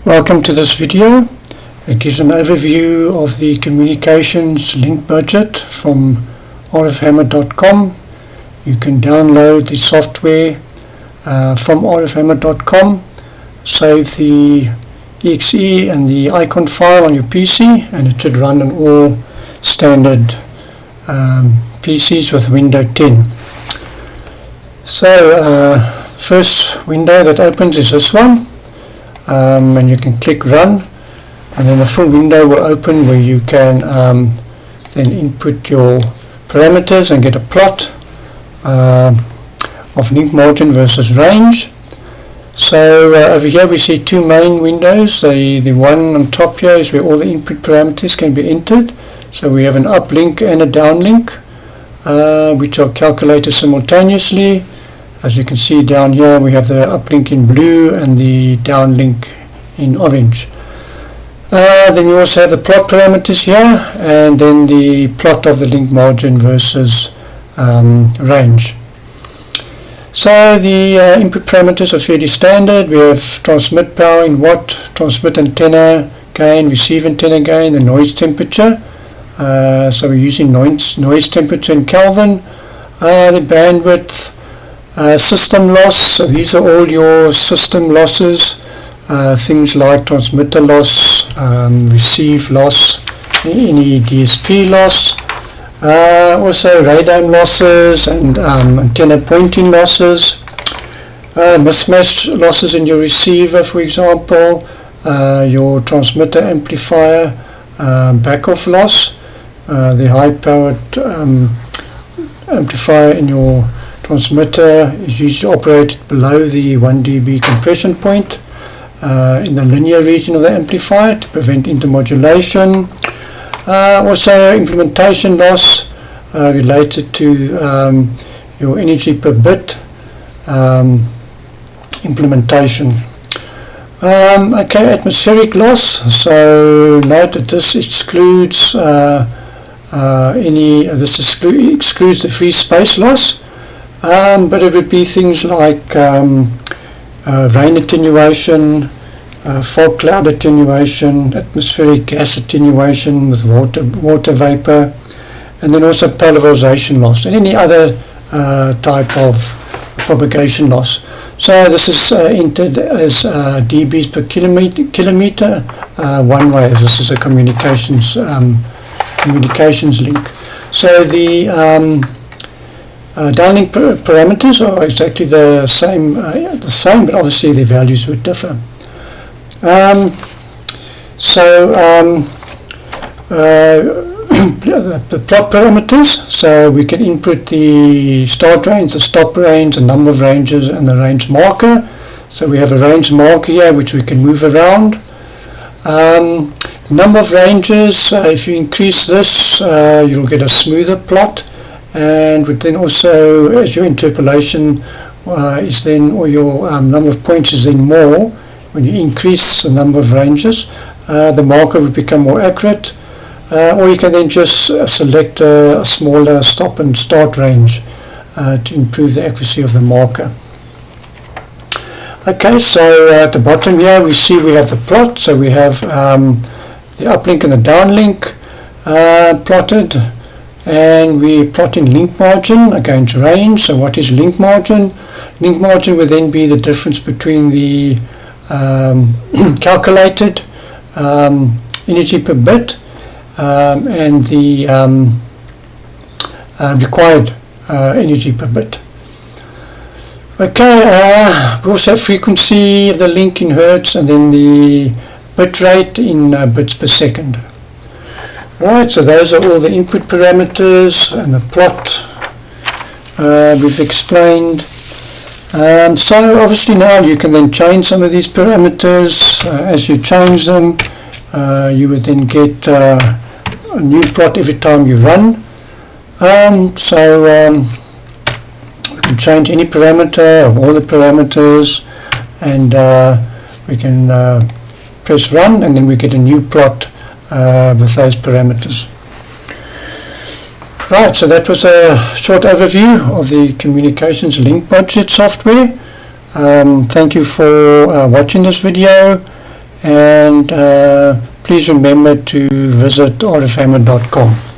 Welcome to this video. It gives an overview of the communications link budget from rfhammer.com. You can download the software from rfhammer.com, save the exe and the icon file on your PC, and it should run on all standard PCs with Windows 10. So first window that opens is this one. And you can click run, and then a full window will open where you can then input your parameters and get a plot of link margin versus range. So over here we see two main windows. The one on top here is where all the input parameters can be entered. So we have an uplink and a downlink, which are calculated simultaneously. As you can see down here, we have the uplink in blue and the downlink in orange. Then we also have the plot parameters here, and then the plot of the link margin versus range. So the input parameters are fairly standard. We have transmit power in watt, transmit antenna gain, receive antenna gain, the noise temperature. So we're using noise temperature in Kelvin, the bandwidth, system loss. So these are all your system losses, things like transmitter loss, receive loss, any DSP loss, also radome losses and antenna pointing losses, mismatch losses in your receiver, for example, your transmitter amplifier back-off loss, the high-powered amplifier in your transmitter is usually operated below the 1 dB compression point in the linear region of the amplifier to prevent intermodulation. Also implementation loss related to your energy per bit implementation. Okay, atmospheric loss. So note that this excludes excludes the free space loss. But it would be things like rain attenuation, fog cloud attenuation, atmospheric gas attenuation with water vapor, and then also polarization loss and any other type of propagation loss. So this is entered as dBs per kilometer one way, as this is a communications link. So the downlink parameters are exactly the same, but obviously the values would differ. The plot parameters, so we can input the start range, the stop range, the number of ranges, and the range marker. So we have a range marker here which we can move around. The number of ranges, if you increase this, you'll get a smoother plot. And would then also, as your interpolation is then, or your number of points is then more, when you increase the number of ranges, the marker would become more accurate. Or you can then just select a smaller stop and start range to improve the accuracy of the marker. Okay, so at the bottom here we see we have the plot. So we have the uplink and the downlink plotted. And we're plotting link margin against range. So what is link margin? Link margin would then be the difference between the calculated energy per bit and the required energy per bit. Okay, we also have frequency of the link in hertz, and then the bit rate in bits per second. Right, so those are all the input parameters and the plot we've explained. So obviously now you can then change some of these parameters. As you change them, you would then get a new plot every time you run. We can change any parameter of all the parameters, and we can press run, and then we get a new plot with those parameters. Right, so that was a short overview of the communications link budget software. Thank you for watching this video, and please remember to visit rfhammer.com.